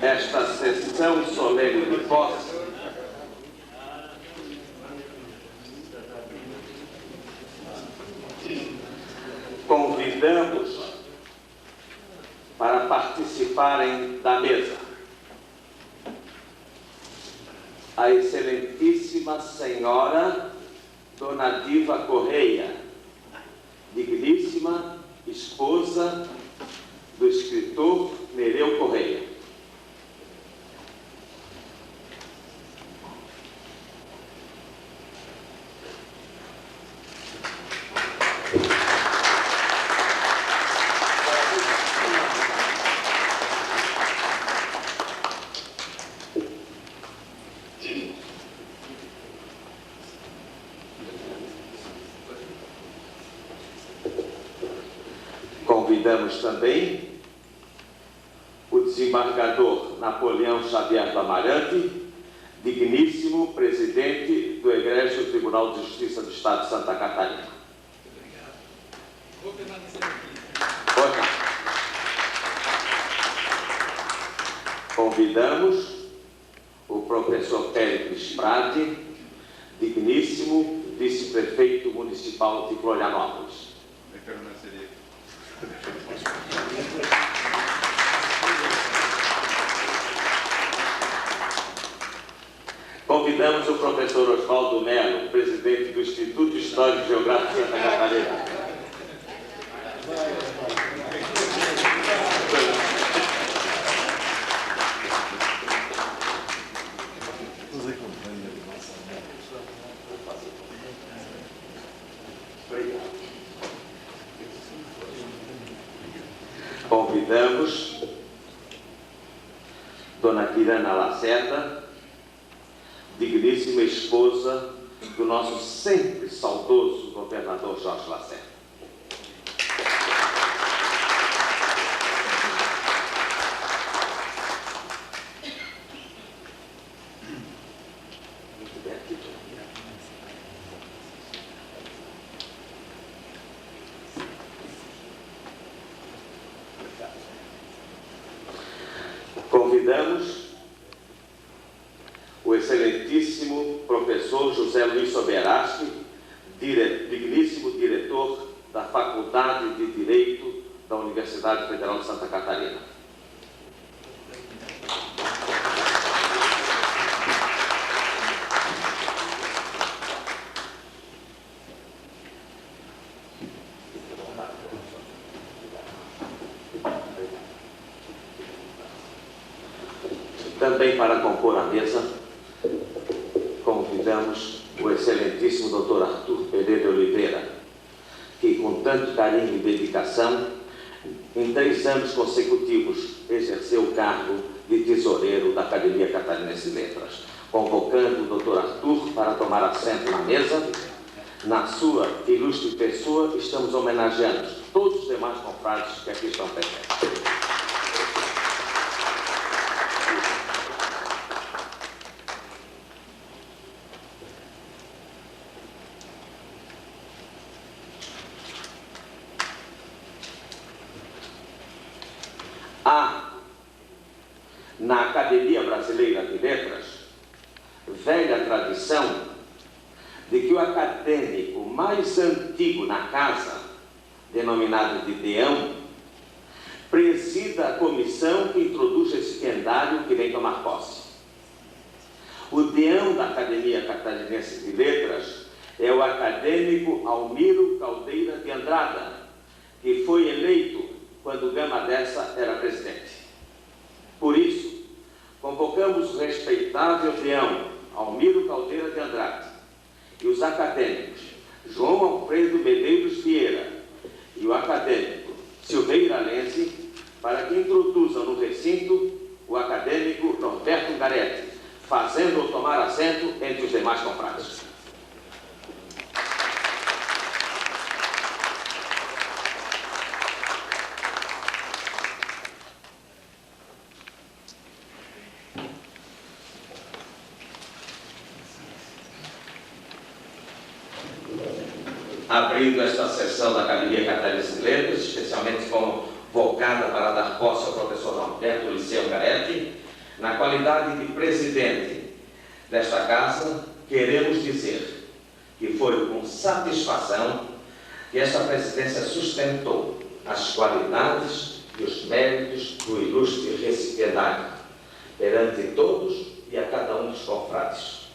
esta sessão solene de posse convidamos para participarem da mesa a excelentíssima senhora Dona Diva Correia, digníssima esposa do escritor Nereu Correia. Convidamos também o desembargador Napoleão Xavier do Amarante, digníssimo presidente do Egrégio Tribunal de Justiça do Estado de Santa Catarina. Convidamos o professor Péricles Prade, digníssimo vice-prefeito municipal de Florianópolis. Convidamos o professor Oswaldo Melo, presidente do Instituto Histórico e Geográfico de Santa Catarina. Convidamos Dona Quirana Lacerda, digníssima esposa do nosso sempre saudoso governador Jorge Lacerda. Convidamos o excelentíssimo professor José Luiz Soberasti, digníssimo diretor da Faculdade de Direito da Universidade Federal de Santa Catarina. Também para compor a mesa, convidamos o excelentíssimo Dr. Arthur Pereira de Oliveira, que com tanto carinho e dedicação, em 3 anos consecutivos, exerceu o cargo de tesoureiro da Academia Catarinense de Letras. Convocando o Dr. Arthur para tomar assento na mesa, na sua ilustre pessoa, estamos homenageando todos os demais confrades que aqui estão presentes. Há, na Academia Brasileira de Letras, velha tradição de que o acadêmico mais antigo na casa, denominado de Deão, presida a comissão que introduz esse calendário que vem tomar posse. O Deão da Academia Catarinense de Letras é o acadêmico Almiro Caldeira de Andrada, que foi eleito quando Gama dessa era presidente. Por isso, convocamos o respeitável Deão Almiro Caldeira de Andrade e os acadêmicos João Alfredo Medeiros Vieira e o acadêmico Silveira Lenze para que introduzam no recinto o acadêmico Norberto Garetti, fazendo-o tomar assento entre os demais confrades. Abrindo esta sessão da Academia Catarinense de Letras, especialmente convocada para dar posse ao professor Norberto Liceu Garetti, Na qualidade de presidente desta casa, queremos dizer que foi com satisfação que esta presidência sustentou as qualidades e os méritos do ilustre recipiendário perante todos e a cada um dos confrades,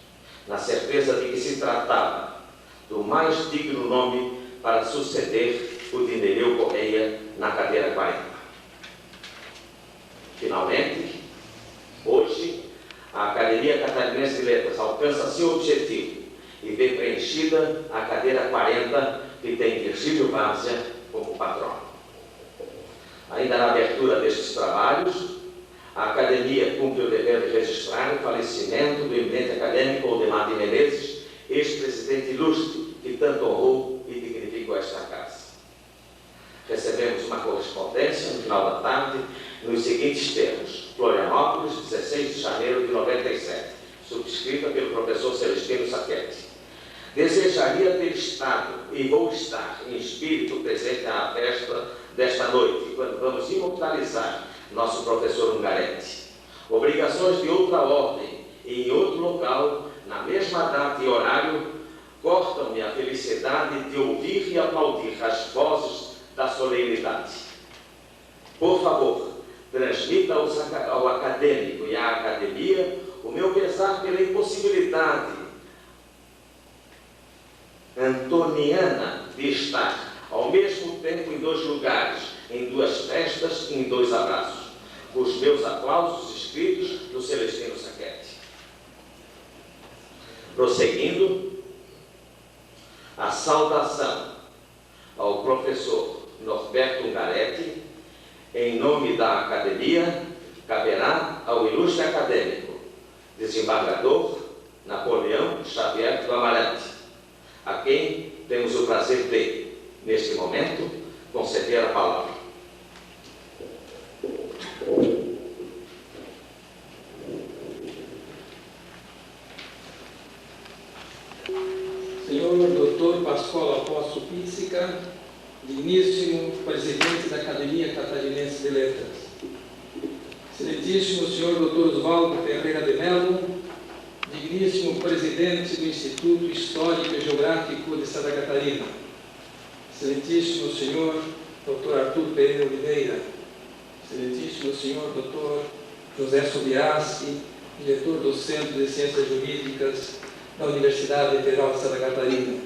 na certeza de que se tratava do mais digno nome para suceder o de Nereu Correia na cadeira 40. Finalmente, hoje, a Academia Catarinense de Letras alcança seu objetivo e vê preenchida a cadeira 40, que tem Virgílio Várzea como patrono. Ainda na abertura destes trabalhos, a Academia cumpre o dever de registrar o falecimento do eminente acadêmico Aldemar de Menezes, ex-presidente ilustre, que tanto honrou e dignificou esta casa. Recebemos uma correspondência no final da tarde, nos seguintes termos: Florianópolis, 16 de janeiro de 97, subscrita pelo professor Celestino Saquete. Desejaria ter estado e vou estar em espírito presente à festa desta noite, quando vamos imortalizar nosso professor Ungaretti. Obrigações de outra ordem e em outro local, na mesma data e horário, cortam-me a felicidade de ouvir e aplaudir as vozes da solenidade. Por favor, transmita ao acadêmico e à academia o meu pesar pela impossibilidade antoniana de estar ao mesmo tempo em dois lugares, em duas festas e em dois abraços. Os meus aplausos escritos do Celestino Saquete. Prosseguindo, a saudação ao professor Norberto Ungaretti, em nome da Academia, caberá ao ilustre acadêmico, desembargador Napoleão Xavier do Amarante, a quem temos o prazer de, neste momento, conceder a palavra. Senhor Dr. Pascoal Apóstolo Pizzica, digníssimo presidente da Academia Catarinense de Letras, excelentíssimo Senhor Dr. Oswaldo Ferreira de Mello, digníssimo presidente do Instituto Histórico e Geográfico de Santa Catarina, excelentíssimo Senhor Dr. Arthur Pereira Oliveira, excelentíssimo Senhor Dr. José Sobiaschi, diretor do Centro de Ciências Jurídicas da Universidade Federal de Santa Catarina,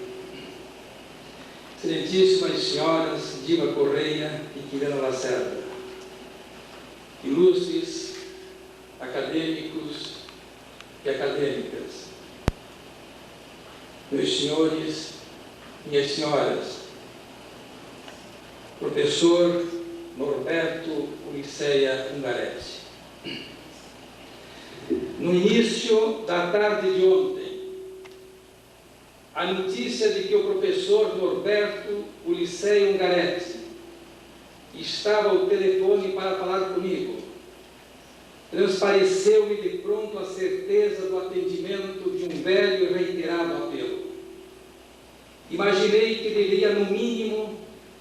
excelentíssimas senhoras Diva Correia e Quirana Lacerda, ilustres acadêmicos e acadêmicas, meus senhores, minhas senhoras, professor Norberto Ulisseia Ungaretti. No início da tarde de ontem, a notícia de que o professor Norberto Ulisseia Ungaretti estava ao telefone para falar comigo transpareceu-me de pronto a certeza do atendimento de um velho e reiterado apelo. Imaginei que deveria, no mínimo,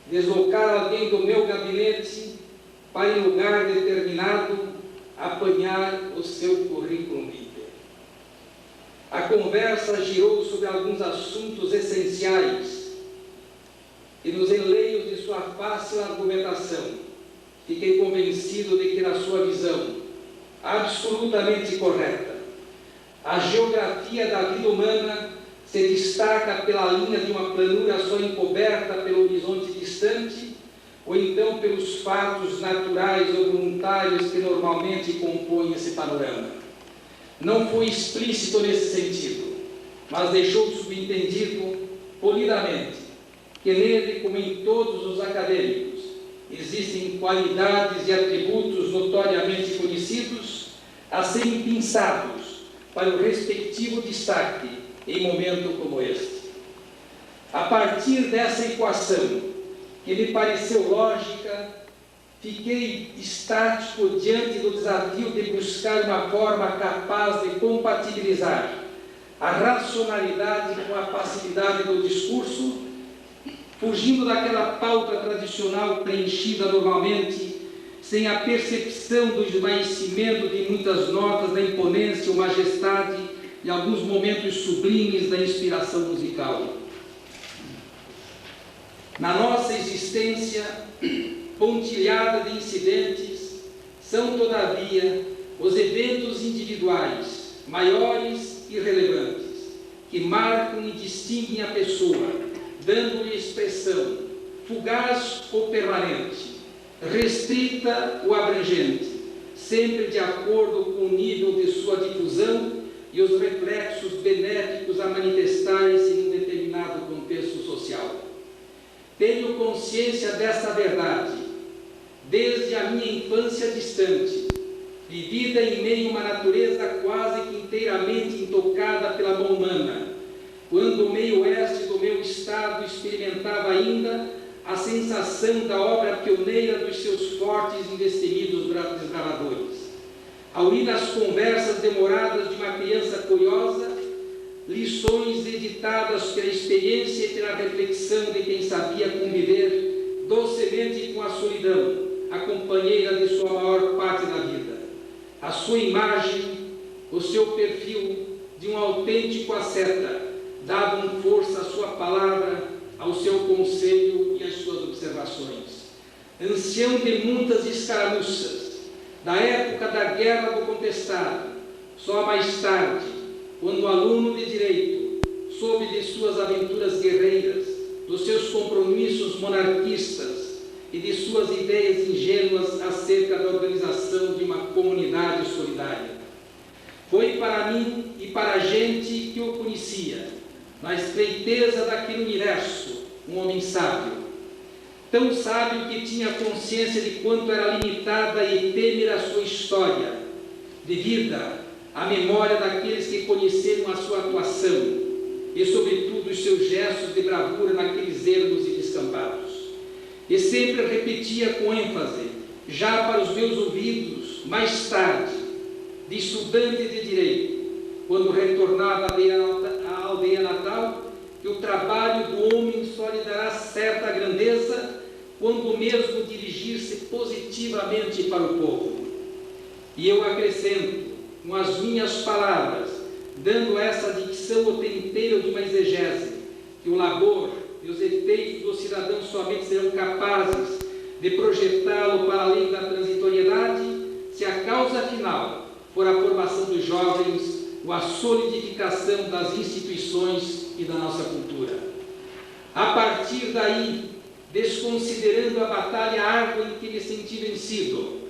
deslocar alguém do meu gabinete para, em lugar determinado, apanhar o seu currículo vitae. A conversa girou sobre alguns assuntos essenciais e, nos enleios de sua fácil argumentação, fiquei convencido de que, na sua visão absolutamente correta, a geografia da vida humana se destaca pela linha de uma planura só encoberta pelo horizonte distante, ou então pelos fatos naturais ou voluntários que normalmente compõem esse panorama. Não foi explícito nesse sentido, mas deixou subentendido polidamente que nele, como em todos os acadêmicos, existem qualidades e atributos notoriamente conhecidos a serem pensados para o respectivo destaque em momento como este. A partir dessa equação, que me pareceu lógica, fiquei estático diante do desafio de buscar uma forma capaz de compatibilizar a racionalidade com a passividade do discurso, fugindo daquela pauta tradicional preenchida normalmente sem a percepção do esmaecimento de muitas notas da imponência ou majestade e alguns momentos sublimes da inspiração musical. Na nossa existência, pontilhada de incidentes, são, todavia, os eventos individuais, maiores e relevantes, que marcam e distinguem a pessoa, dando-lhe expressão, fugaz ou permanente, restrita ou abrangente, sempre de acordo com o nível de sua difusão e os reflexos benéficos a manifestarem-se em um determinado contexto social. Tenho consciência dessa verdade, desde a minha infância distante, vivida em meio a uma natureza quase que inteiramente intocada pela mão humana, quando o meio oeste do meu estado experimentava ainda a sensação da obra pioneira dos seus fortes e destemidos desbravadores. Ao ouvir as conversas demoradas de uma criança curiosa, lições editadas pela experiência e pela reflexão de quem sabia conviver docemente com a solidão, a companheira de sua maior parte da vida. A sua imagem, o seu perfil de um autêntico asceta, davam força à sua palavra, ao seu conselho e às suas observações. Ancião de muitas escaramuças, da época da Guerra do Contestado, só mais tarde, quando aluno de Direito, soube de suas aventuras guerreiras, dos seus compromissos monarquistas e de suas ideias ingênuas acerca da organização de uma comunidade solidária. Foi para mim e para a gente que o conhecia, na estreiteza daquele universo, um homem sábio. Tão sábio que tinha consciência de quanto era limitada e efêmera a sua história de vida, a memória daqueles que conheceram a sua atuação e, sobretudo, os seus gestos de bravura naqueles ermos e descampados. E sempre repetia com ênfase, já para os meus ouvidos, mais tarde, de estudante de Direito, quando retornava à aldeia natal, que o trabalho do homem só lhe dará certa grandeza quando mesmo dirigir-se positivamente para o povo. E eu acrescento, com as minhas palavras, dando essa dicção o tempero de uma exegese, que o labor e os efeitos do cidadão somente serão capazes de projetá-lo para além da transitoriedade, se a causa final for a formação dos jovens ou a solidificação das instituições e da nossa cultura. A partir daí, desconsiderando a batalha árdua em que me senti vencido,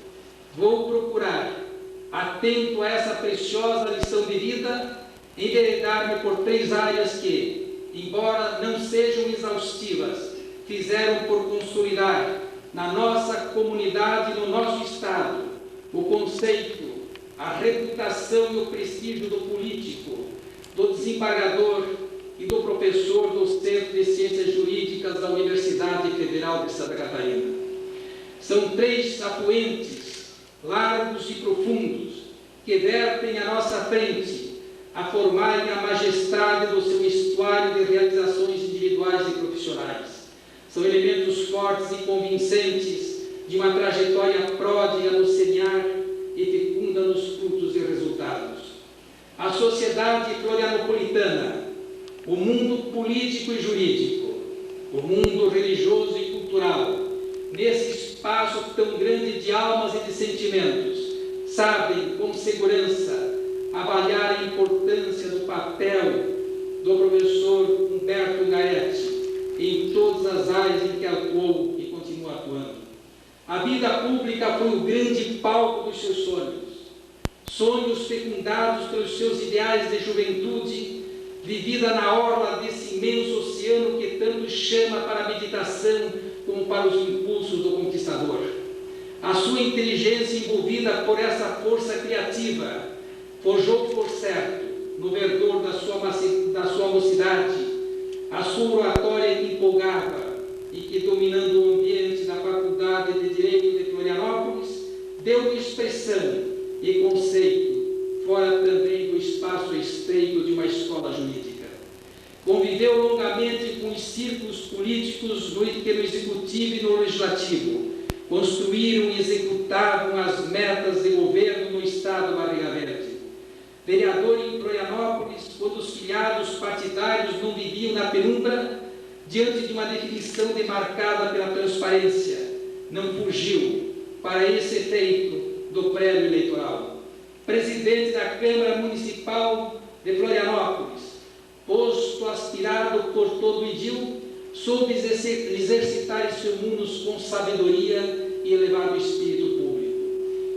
vou procurar, atento a essa preciosa lição de vida, enveredar-me por 3 áreas que, embora não sejam exaustivas, fizeram por consolidar na nossa comunidade e no nosso Estado o conceito, a reputação e o prestígio do político, do desembargador e do professor do Centro de Ciências Jurídicas da Universidade Federal de Santa Catarina. São 3 afluentes, largos e profundos, que vertem à nossa frente a formarem a majestade do seu estuário de realizações individuais e profissionais. São elementos fortes e convincentes de uma trajetória pródiga no semear e fecunda nos frutos e resultados. A sociedade florianopolitana, o mundo político e jurídico, o mundo religioso e cultural, nesse espaço tão grande de almas e de sentimentos, sabem com segurança avaliar a importância do papel do professor Humberto Gaetti em todas as áreas em que atuou e continua atuando. A vida pública foi o grande palco dos seus sonhos, sonhos fecundados pelos seus ideais de juventude, vivida na orla desse imenso oceano que tanto chama para a meditação como para os impulsos do conquistador. A sua inteligência envolvida por essa força criativa forjou, por certo, no verdor da sua mocidade, a sua oratória que empolgava e que, dominando o ambiente da Faculdade de Direito de Florianópolis, deu expressão e conceito, fora também do espaço estreito de uma escola jurídica. Conviveu longamente com os círculos políticos no Executivo e no Legislativo, construíram e executavam as metas de governo no estado Barriga Verde. Vereador em Florianópolis, quando os filiados partidários não viviam na penumbra, diante de uma definição demarcada pela transparência, não fugiu para esse efeito do prédio eleitoral. Presidente da Câmara Municipal de Florianópolis, posto aspirado por todo o idil, soube exercitar seus mundos com sabedoria e elevado espírito público.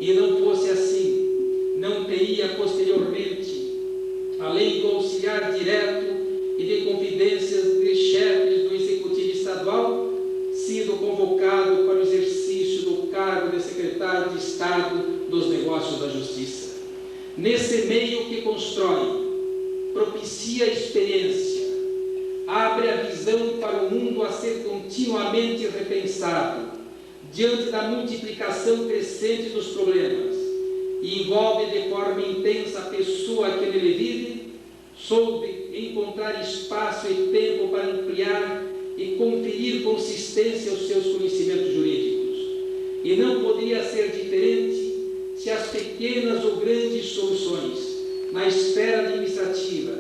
E não fosse assim, não teria posteriormente, além do auxiliar direto e de confidências de chefes do Executivo Estadual, sido convocado para o exercício do cargo de secretário de Estado dos Negócios da Justiça. Nesse meio que constrói, propicia a experiência, abre a visão para o mundo a ser continuamente repensado, diante da multiplicação crescente dos problemas, e envolve de forma intensa a pessoa que nele vive, soube encontrar espaço e tempo para ampliar e conferir consistência aos seus conhecimentos jurídicos. E não poderia ser diferente se as pequenas ou grandes soluções na esfera administrativa,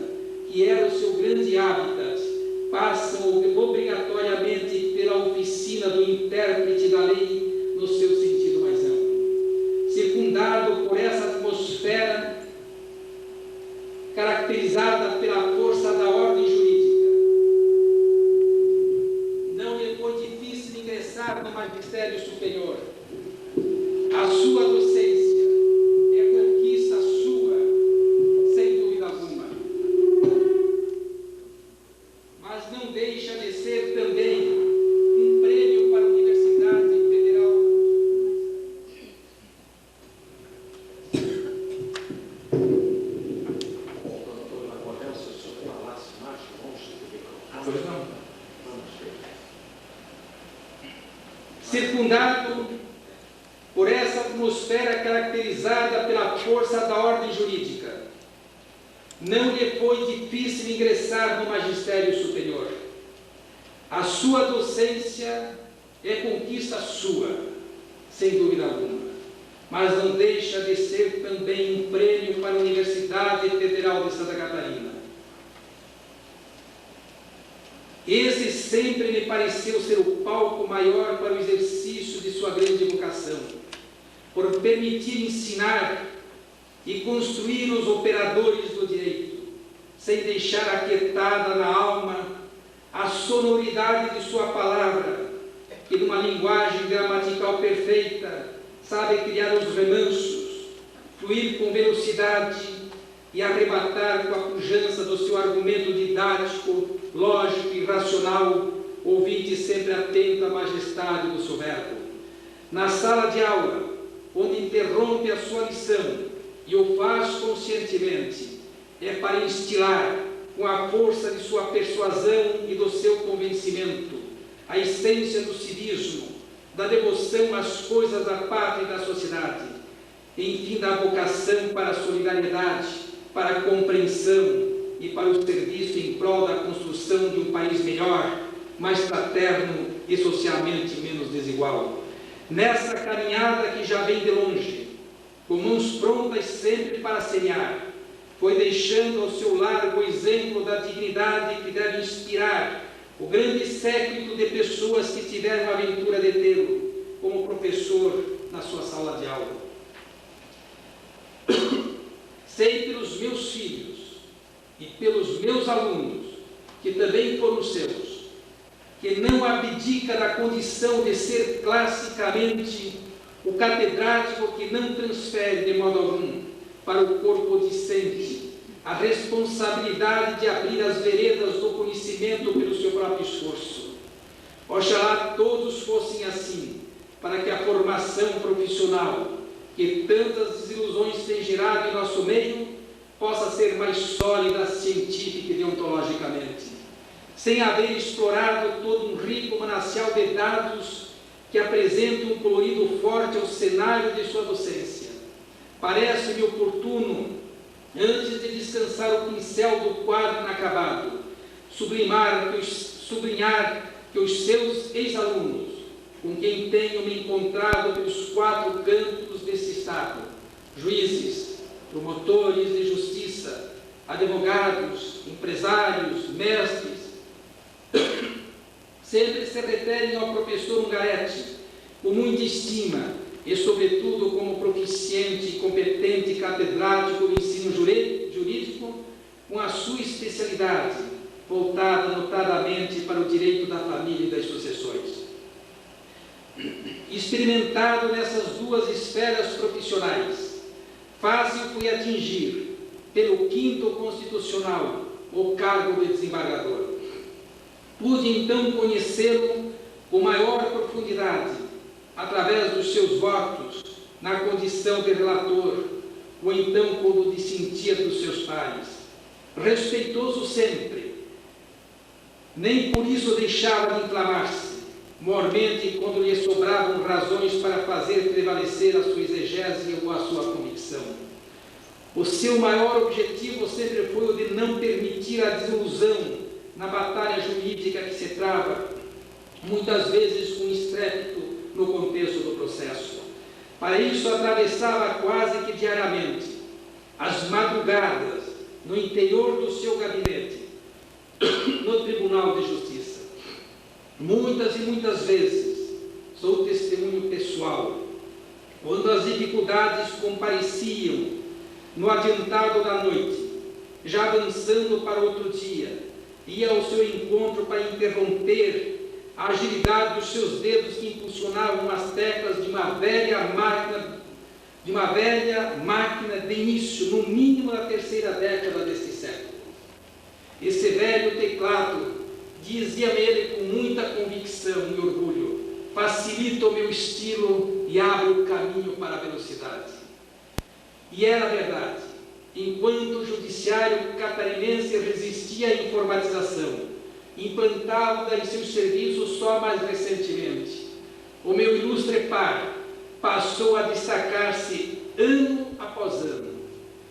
que era o seu grande hábitat, passam obrigatoriamente pela oficina do intérprete da lei no seu sentido mais amplo. Circundado por essa atmosfera caracterizada pela força da ordem jurídica, não lhe foi difícil ingressar no magistério superior. A sua docência é conquista sua, sem dúvida alguma. Mas não deixa de ser também um prêmio para a Universidade Federal. Circundado por essa atmosfera caracterizada pela força da ordem jurídica, não lhe foi difícil ingressar no magistério superior. A sua docência é conquista sua, sem dúvida alguma, mas não deixa de ser também um prêmio para a Universidade Federal de Santa Catarina. Esse sempre me pareceu ser o palco maior para o exercício de sua grande vocação, por permitir ensinar e construir os operadores do direito, sem deixar aquietada na alma a sonoridade de sua palavra, que numa linguagem gramatical perfeita sabe criar os remansos, fluir com velocidade e arrebatar com a pujança do seu argumento didático, lógico e racional, ouvinte sempre atento à majestade do seu verbo. Na sala de aula, onde interrompe a sua lição e o faz conscientemente, é para instilar, com a força de sua persuasão e do seu convencimento, a essência do civismo, da devoção às coisas da pátria e da sociedade, enfim, da vocação para a solidariedade, para a compreensão e para o serviço em prol da construção de um país melhor, mais fraterno e socialmente menos desigual. Nessa caminhada que já vem de longe, com mãos prontas sempre para semear, foi deixando ao seu largo o exemplo da dignidade que deve inspirar o grande séquito de pessoas que tiveram a aventura de tê-lo como professor na sua sala de aula. Sei pelos meus filhos e pelos meus alunos, que também foram seus, que não abdica da condição de ser classicamente o catedrático que não transfere de modo algum para o corpo discente a responsabilidade de abrir as veredas do conhecimento pelo seu próprio esforço. Oxalá todos fossem assim, para que a formação profissional, que tantas desilusões tem gerado em nosso meio, possa ser mais sólida científica e deontologicamente, sem haver explorado todo um rico manancial de dados que apresentam um colorido forte ao cenário de sua docência. Parece-me oportuno, antes de descansar o pincel do quadro inacabado, sublinhar que os seus ex-alunos com quem tenho me encontrado pelos 4 cantos desse Estado: juízes, promotores de justiça, advogados, empresários, mestres, sempre se referem ao professor Ungaretti com muita estima e, sobretudo, como proficiente e competente catedrático do ensino jurídico, com a sua especialidade voltada notadamente para o direito da família e das sucessões. Experimentado nessas 2 esferas profissionais, fácil foi atingir, pelo 5º Constitucional, o cargo de desembargador. Pude então conhecê-lo com maior profundidade, através dos seus votos, na condição de relator, ou então quando dissentia dos seus pares. Respeitoso sempre, nem por isso deixava de inflamar-se, mormente quando lhe sobravam razões para fazer prevalecer a sua exegese ou a sua convicção. O seu maior objetivo sempre foi o de não permitir a desilusão na batalha jurídica que se trava, muitas vezes com estrépito no contexto do processo. Para isso, atravessava quase que diariamente as madrugadas no interior do seu gabinete, no Tribunal de Justiça. Muitas e muitas vezes, sou testemunho pessoal, quando as dificuldades compareciam no adiantado da noite, já avançando para outro dia, ia ao seu encontro para interromper a agilidade dos seus dedos que impulsionavam as teclas de uma velha máquina de início, no mínimo da 3ª década deste século. Esse velho teclado, dizia-me ele com muita convicção e orgulho, facilita o meu estilo e abre o caminho para a velocidade. E era verdade. Enquanto o judiciário catarinense resistia à informatização, implantado em seus serviços só mais recentemente, o meu ilustre par passou a destacar-se ano após ano,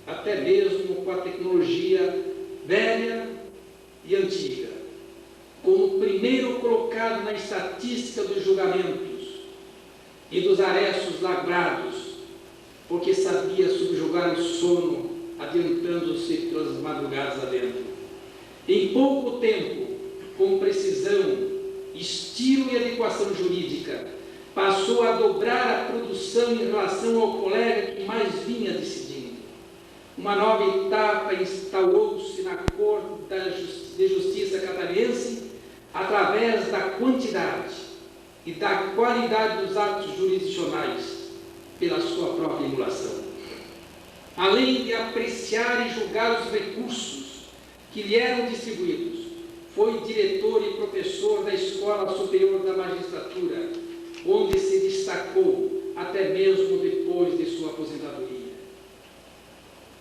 até mesmo com a tecnologia velha e antiga, como primeiro colocado na estatística dos julgamentos e dos arestos lagrados, porque sabia subjugar o sono, adiantando-se pelas madrugadas adentro. Em pouco tempo, com precisão, estilo e adequação jurídica, passou a dobrar a produção em relação ao colega que mais vinha decidindo. Uma nova etapa instalou-se na Corte de Justiça catarinense através da quantidade e da qualidade dos atos jurisdicionais, pela sua própria emulação. Além de apreciar e julgar os recursos que lhe eram distribuídos, foi diretor e professor da Escola Superior da Magistratura, onde se destacou até mesmo depois de sua aposentadoria.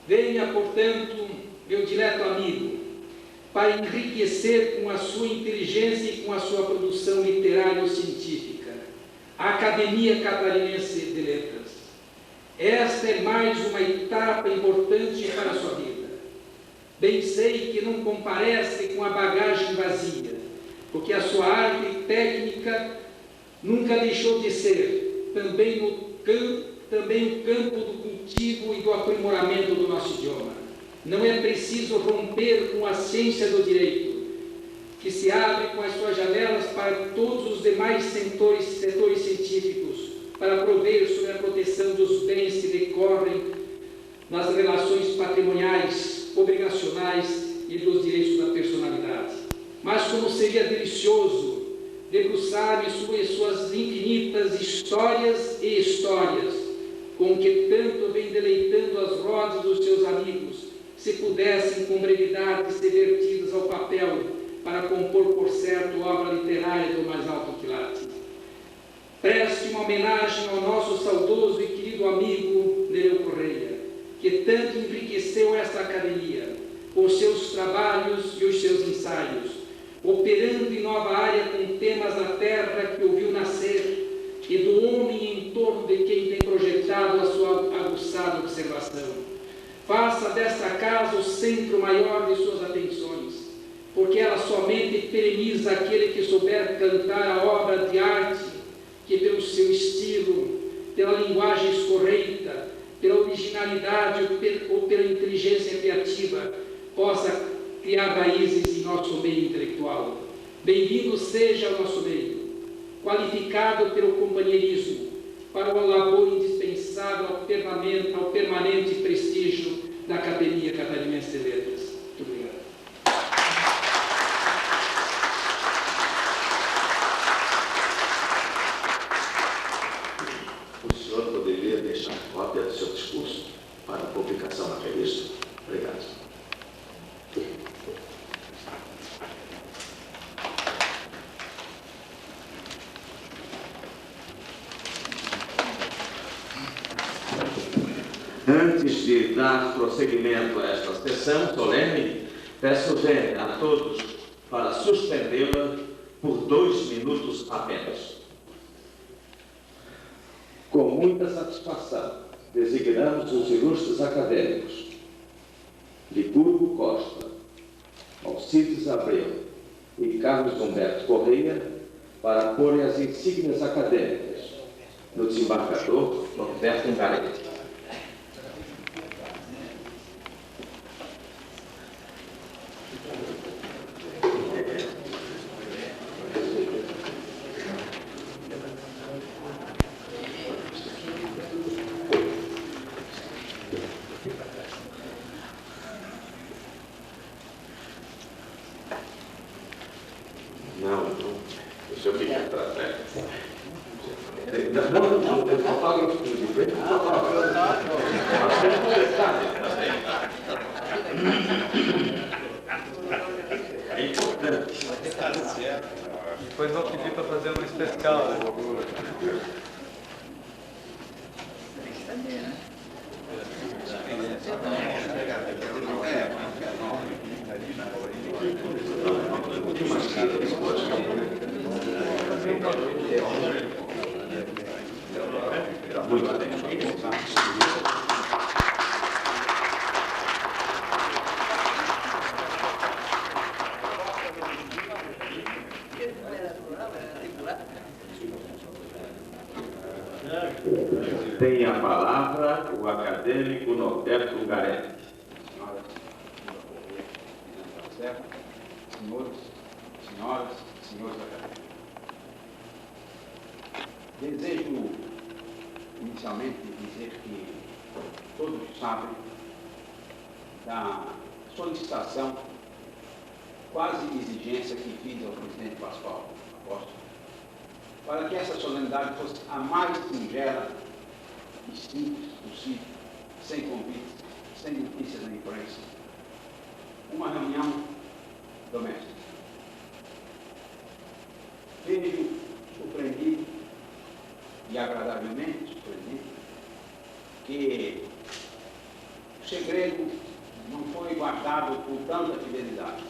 Venha, portanto, meu dileto amigo, para enriquecer com a sua inteligência e com a sua produção literária ou científica a Academia Catarinense de Letras. Esta é mais uma etapa importante para a sua vida. Bem sei que não comparece com a bagagem vazia, porque a sua arte técnica nunca deixou de ser também o campo do cultivo e do aprimoramento do nosso idioma. Não é preciso romper com a ciência do direito, que se abre com as suas janelas para todos os demais setores científicos, para prover sobre a proteção dos bens que decorrem nas relações patrimoniais, obrigacionais e dos direitos da personalidade. Mas como seria delicioso debruçar-me sobre suas infinitas histórias e histórias, com que tanto vem deleitando as rodas dos seus amigos, se pudessem com brevidade ser vertidas ao papel para compor, por certo, obra literária do mais alto quilate. Preste uma homenagem ao nosso saudoso e querido amigo Nereu Correia, que tanto enriqueceu esta academia, com seus trabalhos e os seus ensaios, operando em nova área com temas da terra que ouviu nascer e do homem em torno de quem tem projetado a sua aguçada observação. Faça desta casa o centro maior de suas atenções, porque ela somente pereniza aquele que souber cantar a obra de arte que pelo seu estilo, pela linguagem escorreita, pela originalidade ou pela inteligência criativa, possa criar raízes em nosso meio intelectual. Bem-vindo seja ao nosso meio, qualificado pelo companheirismo, para o labor indispensável ao permanente prestígio da Academia Catarinense de Letras. Muito obrigado. O senhor poderia deixar cópia do seu discurso para publicação na revista? Obrigado. Antes de dar prosseguimento a esta sessão solene, peço vênia a todos para suspendê-la por 2 minutos apenas. Com muita satisfação, designamos os ilustres acadêmicos Licurgo Costa, Alcides Abreu e Carlos Humberto Correia para porem as insígnias acadêmicas no desembargador Norberto Ungaretti. Deixa eu ficar atrás, né? Não, eu falo de frente, é importante. Depois vou pedir para fazer uma especial, né? Muito bem. Tem a palavra o acadêmico Norberto Ungaretti. Senhoras, senhores acadêmicos, desejo inicialmente dizer que todos sabem da solicitação, quase exigência que fiz ao presidente Pascoal Apóstolo, para que essa solenidade fosse a mais singela e simples possível, sem convites, sem notícias na imprensa. Uma reunião doméstica. Vejo surpreendido e agradavelmente surpreendido que o segredo não foi guardado com tanta fidelidade.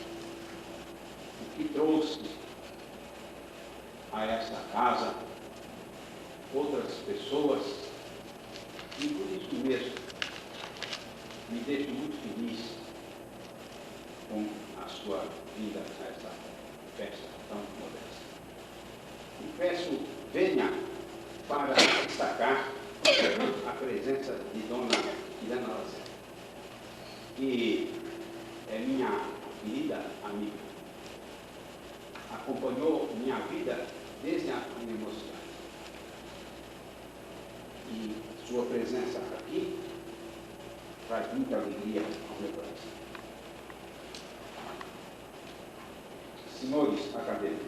O que trouxe a esta casa outras pessoas, e por isso mesmo me deixo muito feliz com a sua vinda a esta festa tão modesta. E peço, venha para destacar a presença de Dona Helena Lazé, que é minha querida amiga. Acompanhou minha vida desde a minha mocidade. E sua presença aqui traz muita alegria ao meu coração. Senhores acadêmicos,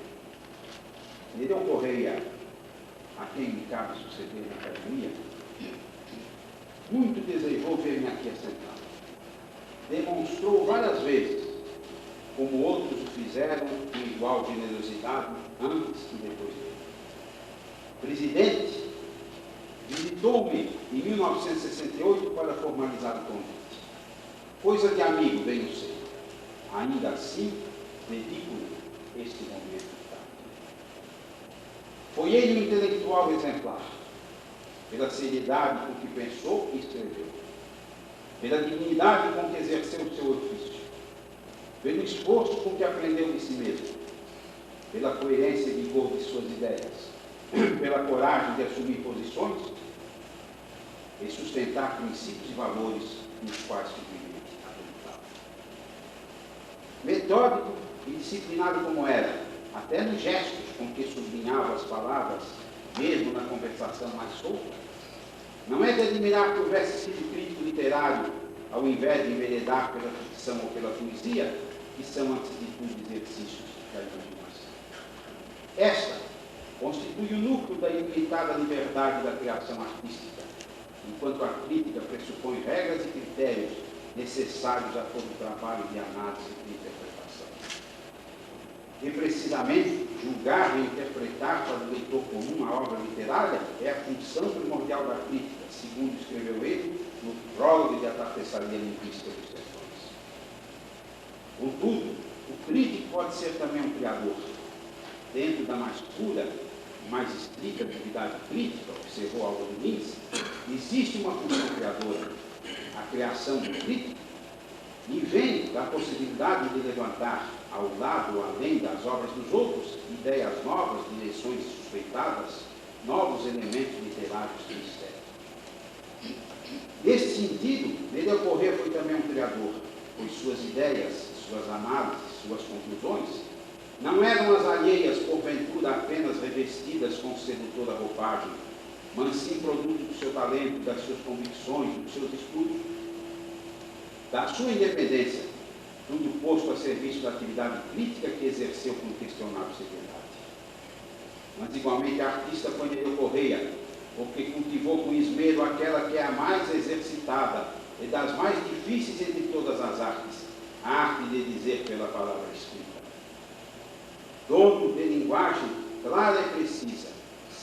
Nereu Correia, a quem me cabe suceder na academia, muito desejou ver-me aqui assentado. Demonstrou várias vezes, como outros o fizeram com igual generosidade antes e depois dele. O presidente visitou-me em 1968 para formalizar o convite. Coisa de amigo, bem eu sei. Ainda assim, dedico-lhe este momento. Foi ele um intelectual exemplar, pela seriedade com que pensou e escreveu, pela dignidade com que exerceu o seu ofício, pelo esforço com que aprendeu de si mesmo, pela coerência e vigor de suas ideias, pela coragem de assumir posições e sustentar princípios e valores nos quais simplesmente acreditava. Metódico e disciplinado como era, até nos gestos com que sublinhava as palavras, mesmo na conversação mais solta, não é de admirar que houvesse sido crítico literário, ao invés de enveredar pela ficção ou pela poesia, que são, antes de tudo, exercícios da imaginação. Esta constitui o núcleo da ilimitada liberdade da criação artística, enquanto a crítica pressupõe regras e critérios necessários a todo o trabalho de análise e de interpretação. E, precisamente, julgar e interpretar para o leitor comum a obra literária é a função primordial da crítica, segundo escreveu ele no prólogo de A Tapeçaria Linguística dos Sertões. Contudo, o crítico pode ser também um criador. Dentro da mais pura e mais estrita atividade crítica, observou Álvaro Lins, existe uma função criadora, a criação do crítico, e vem da possibilidade de levantar, ao lado ou além das obras dos outros, ideias novas, direções suspeitadas, novos elementos literários de mistério. Nesse sentido, nele ocorrer foi também um criador, pois suas ideias, suas análises, suas conclusões, não eram as alheias, porventura, apenas revestidas com sedutora roupagem, mas sim produto do seu talento, das suas convicções, dos seus estudos, da sua independência, tudo posto a serviço da atividade crítica que exerceu com inquestionável seriedade. Mas, igualmente, a artista foi nele Correia, porque cultivou com esmero aquela que é a mais exercitada e das mais difíceis entre todas as artes, a arte de dizer pela palavra escrita. Dono de linguagem clara e precisa,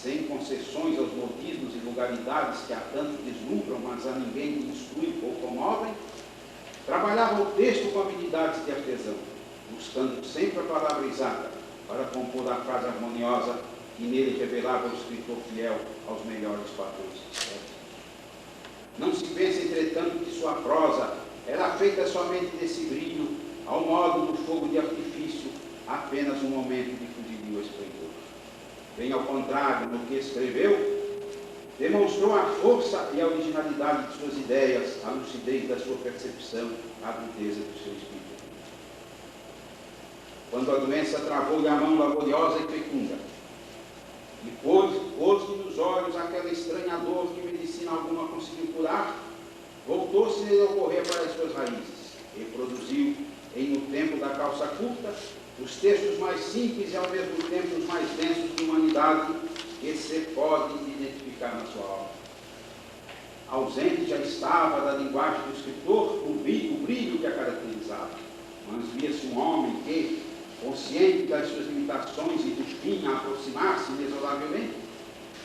sem concessões aos modismos e vulgaridades que a tanto deslumbram, mas a ninguém instruem ou comovem, trabalhava o texto com habilidades de artesão, buscando sempre a palavra exata para compor a frase harmoniosa que nele revelava o escritor fiel aos melhores padrões estéticos. Não se pensa, entretanto, que sua prosa era feita somente desse brilho, ao modo do fogo de artifício, apenas um momento de fugidio esplendor. Bem ao contrário, no que escreveu, demonstrou a força e a originalidade de suas ideias, a lucidez da sua percepção, a agudeza do seu espírito. Quando a doença travou-lhe a mão laboriosa e fecunda, e pôs-lhe nos olhos aquela estranha dor que medicina alguma conseguiu curar, voltou-se-lhe a ocorrer para as suas raízes, e produziu, em O Tempo da Calça Curta, os textos mais simples e ao mesmo tempo os mais densos de humanidade que se podem identificar na sua obra. Ausente já estava da linguagem do escritor o brilho que a caracterizava, mas via-se um homem que, consciente das suas limitações e do fim a aproximar-se inexoravelmente,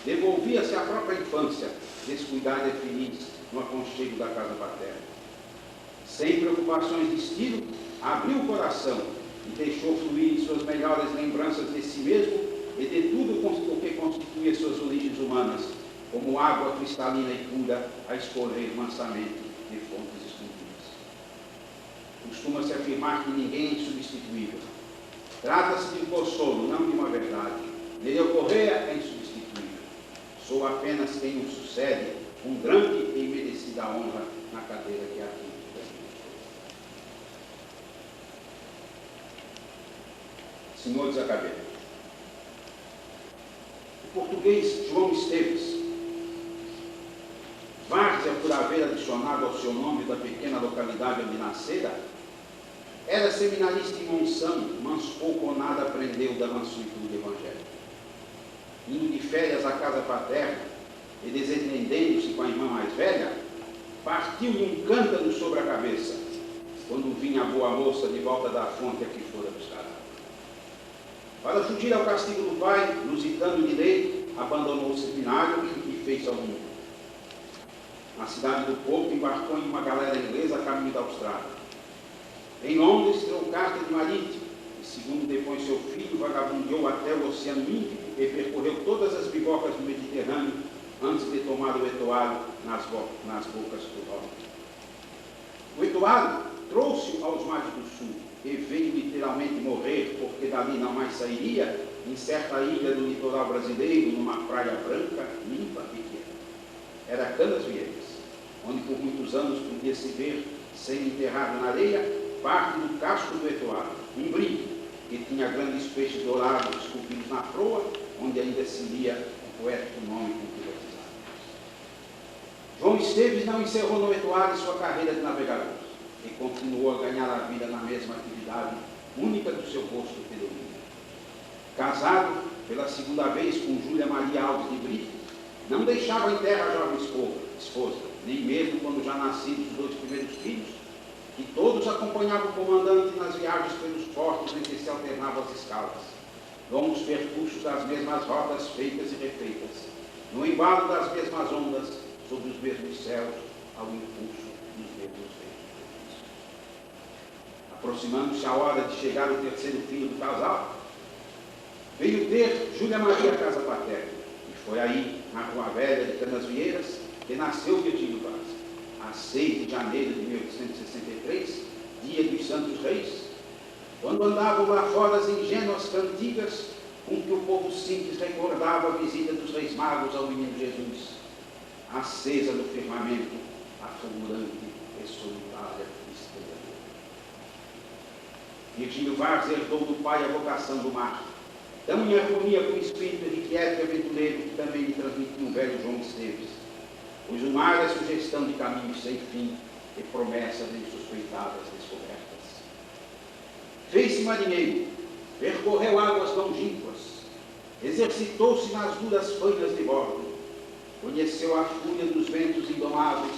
devolvia-se à própria infância, descuidada e feliz no aconchego da casa paterna. Sem preocupações de estilo, abriu o coração e deixou fluir suas melhores lembranças de si mesmo e de tudo o que constituía suas origens humanas, como água cristalina e pura a escorrer mansamente de fontes escondidas. Costuma-se afirmar que ninguém é insubstituível. Trata-se de um consolo, não de uma verdade. Nele Correia é insubstituível. Sou apenas quem o sucede, com grande e merecida honra na cadeira que aqui. Senhores acadêmicos, o português João Esteves, várzea por haver adicionado ao seu nome da pequena localidade onde nascera, era seminarista em Monção, mas pouco ou nada aprendeu da mansuetude evangélica. Indo de férias à casa paterna e desentendendo-se com a irmã mais velha, partiu-lhe um cântaro sobre a cabeça, quando vinha a boa moça de volta da fonte a que fora buscar água. Para fugir ao castigo do pai, lusitano de lei, abandonou o seminário e fez-se ao mundo. Na cidade do Porto, embarcou em uma galera inglesa a caminho da Austrália. Em Londres, tirou carta de marítimo e, segundo depõe seu filho, vagabundeou até o Oceano Índico e percorreu todas as bivocas do Mediterrâneo antes de tomar o Etoile nas bocas do Norte. O Etoile trouxe-o aos mares do Sul, que veio literalmente morrer porque dali não mais sairia, em certa ilha do litoral brasileiro, numa praia branca, limpa e quieta. Era Canasvieiras, onde por muitos anos podia se ver, semi-enterrado na areia, parte do casco do Etoado, um brinco que tinha grandes peixes dourados esculpidos na proa, onde ainda se lia o poético nome com que batizado. João Esteves não encerrou no Etoado sua carreira de navegador, e continuou a ganhar a vida na mesma atividade única do seu rosto peregrino. Casado pela segunda vez com Júlia Maria Alves de Brito, não deixava em terra a jovem esposa, nem mesmo quando já nascidos os 2 primeiros filhos, que todos acompanhavam o comandante nas viagens pelos portos em que se alternavam as escalas, longos percursos das mesmas rotas feitas e refeitas, no embalo das mesmas ondas, sobre os mesmos céus, ao impulso dos mesmos ventos. Aproximando-se a hora de chegar o terceiro filho do casal, veio ter Júlia Maria Casa Paterna, e foi aí, na Rua Velha de Canasvieiras, que nasceu Virgílio Vaz, a 6 de janeiro de 1863, dia dos Santos Reis, quando andavam lá fora as ingênuas cantigas com que o povo simples recordava a visita dos Reis Magos ao menino Jesus, acesa no firmamento, a fulgurante e solitária estrela. Virgílio Vaz herdou do pai a vocação do mar, tão em harmonia com o espírito inquieto e aventureiro que também lhe transmitiu o velho João Esteves, pois o mar é sugestão de caminhos sem fim e promessas insuspeitadas descobertas. Fez-se marinheiro, percorreu águas longínquas, exercitou-se nas duras fanhas de bordo, conheceu a fúria dos ventos indomáveis,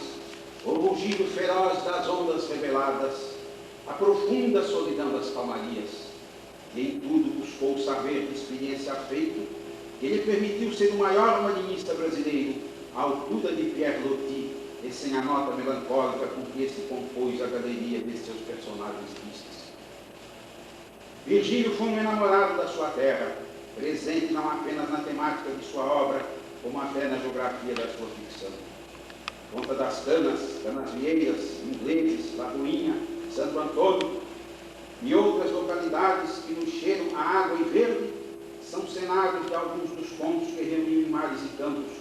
o rugido feroz das ondas reveladas, a profunda solidão das calmarias, e em tudo buscou saber de experiência feita, que lhe permitiu ser o maior marinhista brasileiro, à altura de Pierre Loti, e sem a nota melancólica com que se compôs a galeria de seus personagens tristes. Virgílio foi um enamorado da sua terra, presente não apenas na temática de sua obra, como até na geografia da sua ficção. Ponta das Canas, Canasvieiras, Ingleses, Lagoinha, Santo Antônio e outras localidades que nos cheiram a água e verde são cenários de alguns dos contos que reuniam em mares e campos,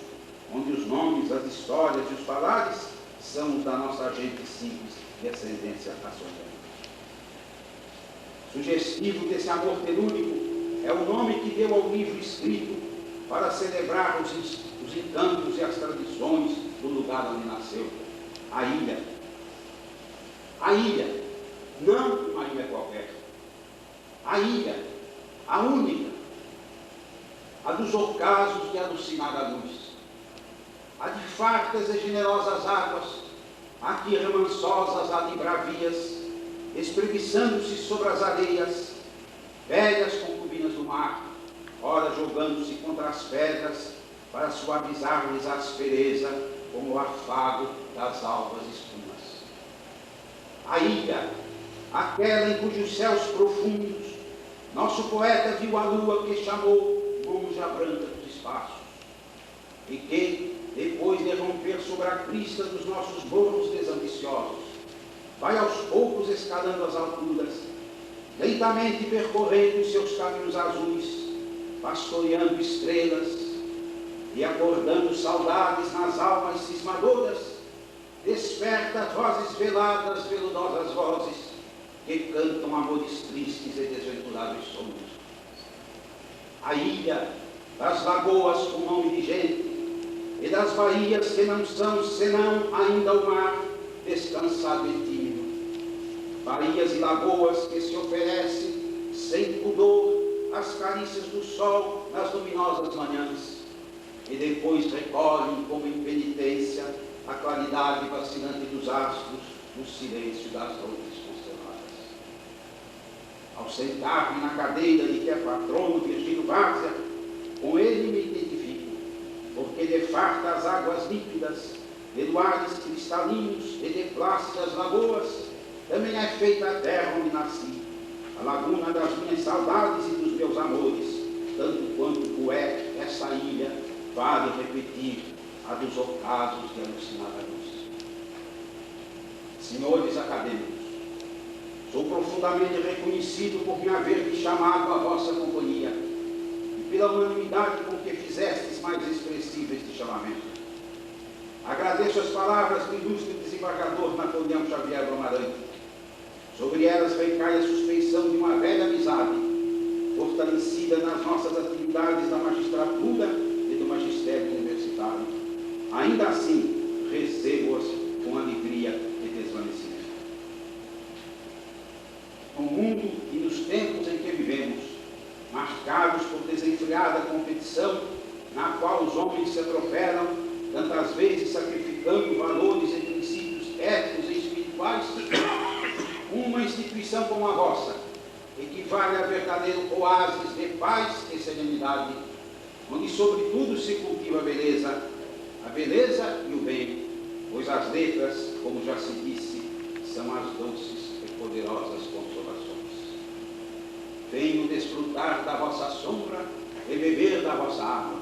onde os nomes, as histórias e os falares são os da nossa gente simples de ascendência açoriana. Sugestivo desse amor telúrico é o nome que deu ao livro escrito para celebrar os encantos e as tradições do lugar onde nasceu, a ilha. A ilha, não uma ilha qualquer. A ilha, a única, a dos ocasos de alucinada luz, a de fartas e generosas águas, a que remançosas há de bravias, espreguiçando-se sobre as areias, velhas concubinas do mar, ora jogando-se contra as pedras para suavizar-lhes a aspereza como o afago das alvas espumas. A ilha, aquela em cujos céus profundos nosso poeta viu a lua que chamou monja branca dos espaços, e que, depois de romper sobre a crista dos nossos morros desambiciosos, vai aos poucos escalando as alturas, lentamente percorrendo os seus caminhos azuis, pastoreando estrelas e acordando saudades nas almas cismadoras, desperta vozes veladas, veludosas vozes, que cantam amores tristes e desventurados sonhos. A ilha das lagoas com nome de gente, e das baías que não são senão ainda o mar descansado e tímido. Baías e lagoas que se oferecem sem pudor às carícias do sol nas luminosas manhãs, e depois recolhem como em penitência a claridade vacilante dos astros no silêncio das noites consteladas. Ao sentar-me na cadeira de que é patrono Virgílio Várzea, com ele me identifico, porque de farta as águas líquidas, de luares cristalinos e de plácidas lagoas, também é feita a terra onde nasci, a laguna das minhas saudades e dos meus amores, tanto quanto o é essa ilha, vale repetir a dos ocasos de alucinada luz. Senhores acadêmicos, Sou profundamente reconhecido por me haver me chamado à vossa companhia e pela unanimidade com que fizestes mais expressivo este chamamento. Agradeço as palavras do ilustre desembargador Napoleão Xavier do Amarante. Sobre elas recai a suspeição de uma velha amizade, fortalecida nas nossas atividades da magistratura e do magistério universitário. Ainda assim, recebo-as com alegria e desvanecimento. No mundo e nos tempos em que vivemos, marcados por desenfreada competição, na qual os homens se atropelam, tantas vezes sacrificando valores e princípios éticos e espirituais, uma instituição como a vossa equivale a verdadeiro oásis de paz e serenidade, onde sobretudo se cultiva a beleza e o bem, pois as letras, como já se disse, são as doces e poderosas consolações. Venho desfrutar da vossa sombra e beber da vossa água,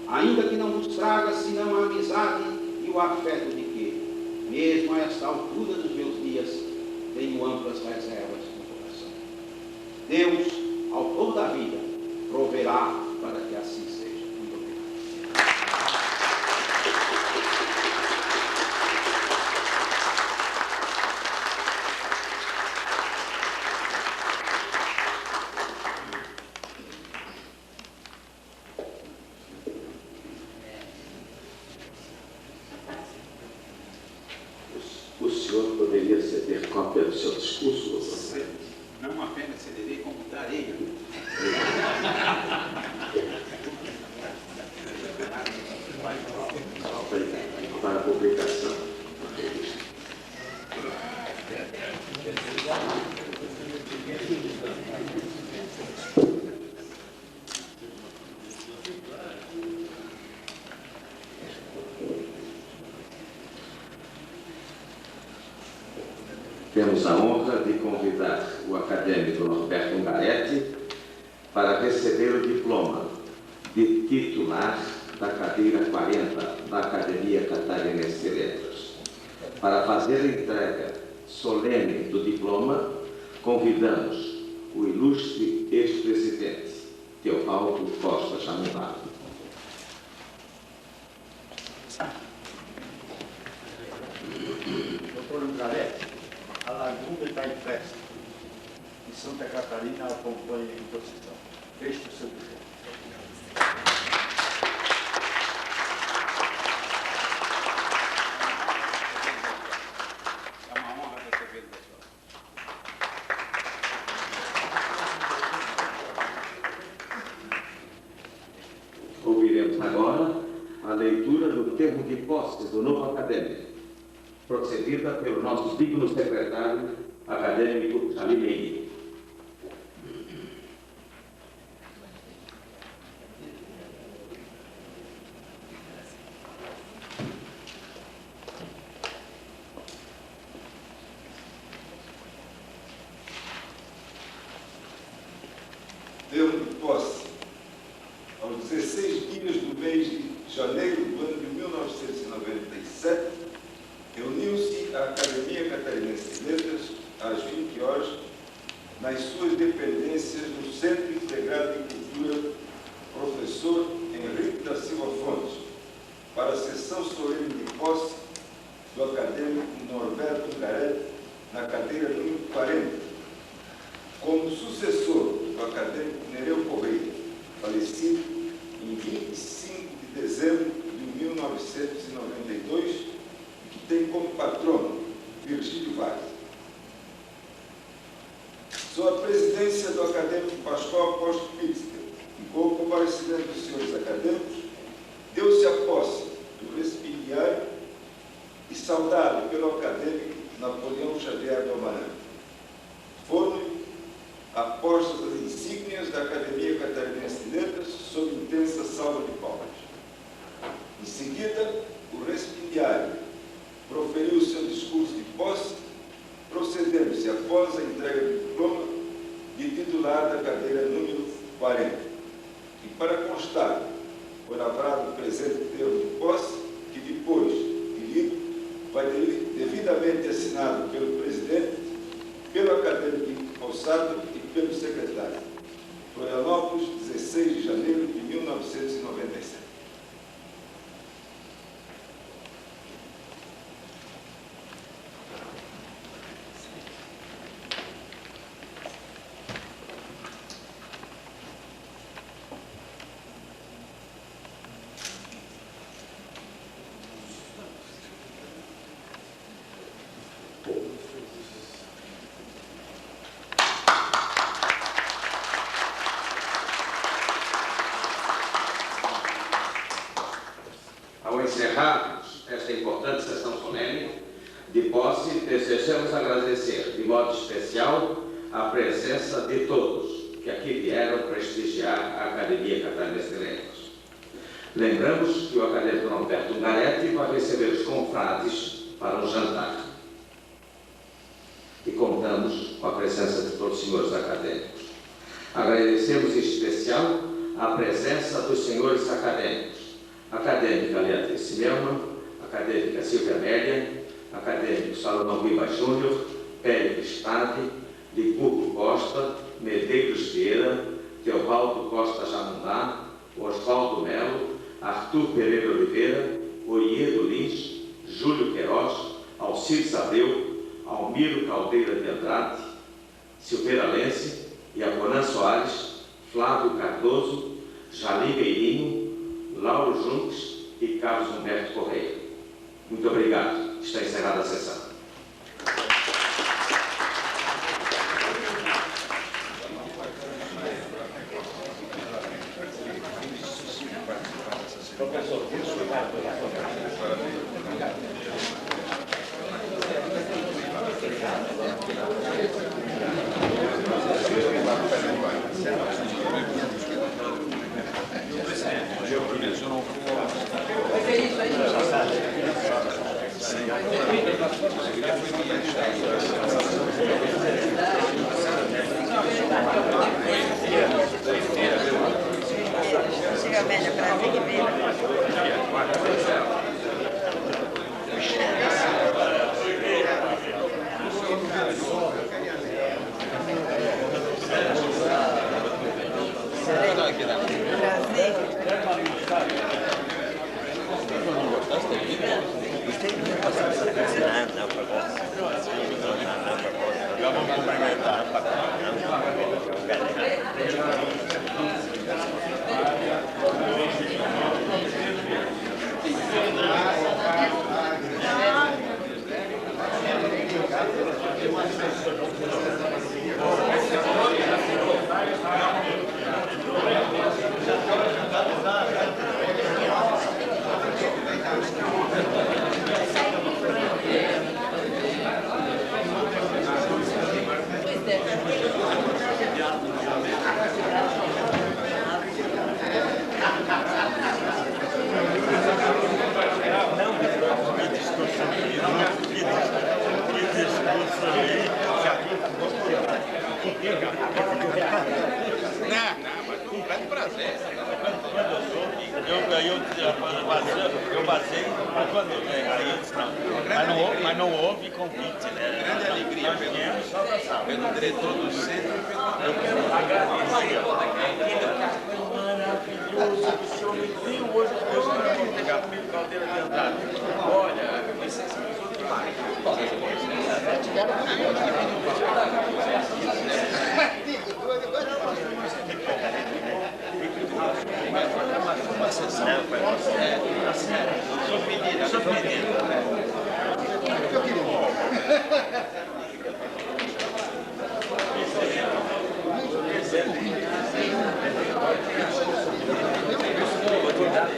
ainda que não vos traga senão a amizade e o afeto de que, mesmo a esta altura dos meus dias, tenho amplas reservas no coração. Deus, autor da vida, proverá para que assim seja. Muito obrigado. O senhor poderia ceder cópia do seu discurso, doutor? Não apenas cederei, como darei. Para a publicação. Temos a honra de convidar o acadêmico Norberto Ungaretti para receber o diploma de titular da cadeira 40 da Academia Catarinense de Letras. Para fazer a entrega solene do diploma, convidamos o ilustre ex-presidente Teobaldo Costa Chamumbá. Doutor Ungaretti, a Laguna está em festa. E Santa Catarina acompanha em procissão. Este é o seu projeto. É uma honra receber o pessoal. Ouviremos agora a leitura do termo de posse do novo acadêmico, procedida pelo nosso digno secretário acadêmico Salim. Termo de posse. Aos 16 dias do mês de janeiro do ano de 1997, reuniu-se a Academia Catarinense de Letras, às 20 horas, nas suas dependências no Centro Integrado de Cultura Professor Henrique da Silva Fontes, para a sessão solene de posse do acadêmico Norberto Ungaretti na cadeira número 40, como sucessor do acadêmico Nereu Correia, falecido em 25 de dezembro de 1992, e que tem como patrono Virgílio Vaz. Sob a presidência do acadêmico Pascoal Apóstolo Pitzker e com o comparecimento dos senhores acadêmicos, deu-se a posse do recipiendário e saudado pelo acadêmico Napoleão Xavier do Amarante. Foram apostas as insígnias da Academia Catarinense de Letras sob intensa salva de palmas. Em seguida, o recipiendário proferiu o seu discurso de posse, procedendo-se após a entrega do diploma de titular da cadeira número 40. E para constar, foi lavrado o presente termo de posse, que depois de lido, vai devidamente assinado pelo presidente, pelo acadêmico empossado e pelo secretário. Florianópolis, 16 de janeiro de 1997. Ao encerrarmos esta importante sessão solene de posse, desejamos agradecer de modo especial a presença de todos que aqui vieram prestigiar a Academia Catarinense de Letras. Lembramos que o acadêmico Norberto Ungaretti vai receber os confrades para um jantar. E contamos com a presença de todos os senhores acadêmicos. Agradecemos em especial a presença dos senhores acadêmicos. Acadêmica Leandro Simelman, acadêmica Silvia Amélia, acadêmico Salomão Ribas Júnior, Pérez Stade, Licurgo Costa, Medeiros Vieira, Teobaldo Costa Jamundá, Oswaldo Melo, Arthur Pereira Oliveira, Oiedo Lins, Júlio Queiroz, Alcides Abreu, Almiro Caldeira de Andrade, Silveira Lense, Iaconã Soares, Flávio Cardoso, Jalim Beirinho, Lauro Junques e Carlos Humberto Correia. Muito obrigado. Está encerrada a sessão. Eu passei, mas não houve convite, né? Grande alegria pelo diretor do centro. Eu agradeço. Maravilhoso que o senhor me viu hoje para pegar comigo Caldeira de Andrade. Olha, vocês são demais. Uma sessão. Sou pedido. Eu queria. Muito obrigado.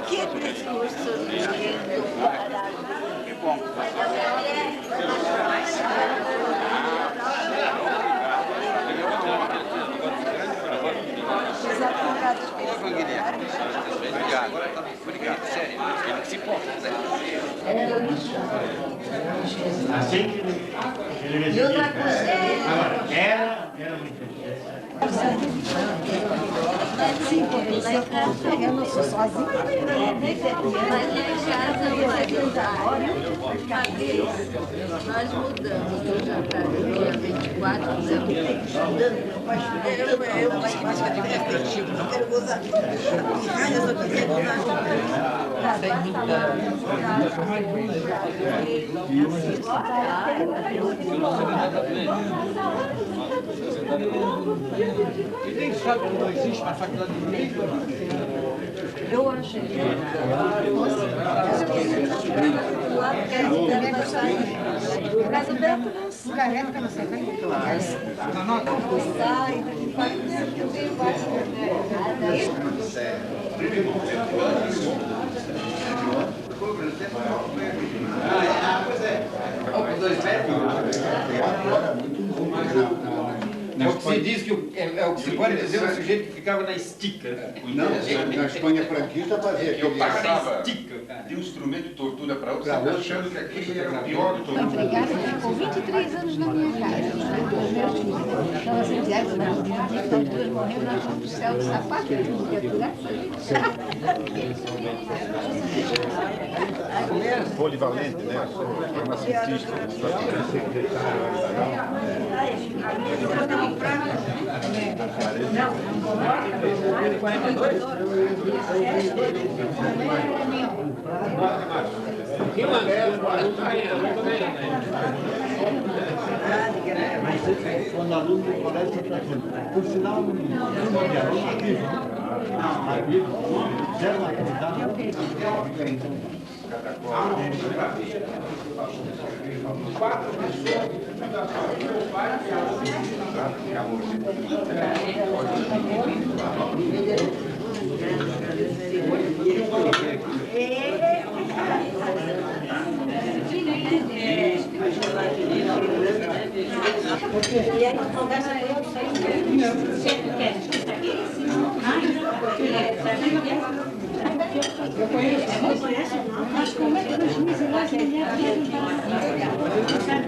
Que discurso lindo, que bom. Os advogados Obrigado, sério. Ele que se importa, né? Assim que ele E outra coisa, agora, era muito sim, porque lá em casa eu não sou sozinha. Lá em casa eu nós mudamos do Jacareí, dia 24, eu acho que mais que é efetivo, não quero gozar. Eu só queria gozar. E nem sabe que não existe uma faculdade de Direito. Eu achei que o caso dela não careca, não sei o que. O que se diz que o que se pode dizer o sujeito que ficava na estica. Não, na Espanha franquista fazia Eu aquele... passava de um instrumento de tortura para outro, achando que aquele era o pior de Foi todos. empregada, ficou 23 anos na minha casa, os meus filhos. Então, assim, direto na ditadura, morreu na mão do céu de sapato, tudo que é polivalente, né? Farmacêutista. quando aluno do colégio está aqui. Por sinal, não de aluno aqui, zero atividade. E aí, conversa com ele, sempre quer. Eu conheço, não conhece não. Mas como é que os miseráveis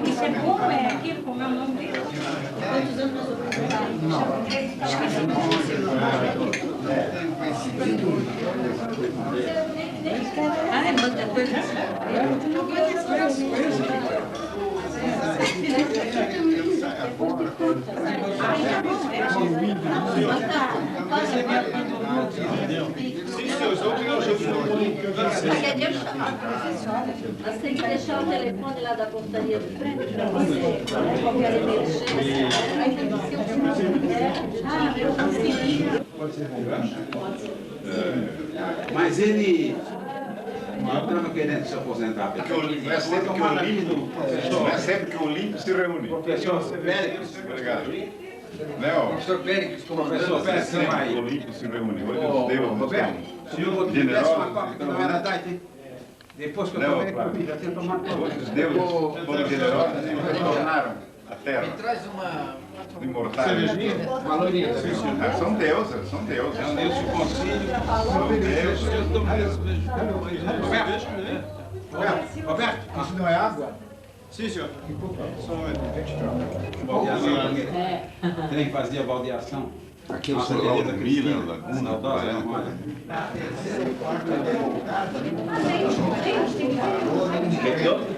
isso é bom, é aquilo, como é o nome dele? Quantos anos nós é muita coisa. Você tem que deixar o telefone lá da portaria de frente para você, qualquer emergência. Eu consegui. Mas ele estava querendo se aposentar. Não é sempre que o Olimpo se reúne. Professor Péricles. Obrigado. Léo, Professor Péricles, comandante é sempre que o Olimpo se reúne. Hoje os deuses Roberto, se eu tivesse uma copa que não era Tati, depois que eu tomei, eu já tinha tomado toda. Hoje os deuses foram generosos e retornaram à Terra. Traz uma... Imortais. Valoria. São deuses, são deuses. É um Deus que concílio. São deuses. Roberto, Isso não é água? Sim, senhor. baldeação. Quem fazia baldeação? Aqui é o Nossa São querida Mila, Cristina, Laguna, saudosa Tubarão. memória. Que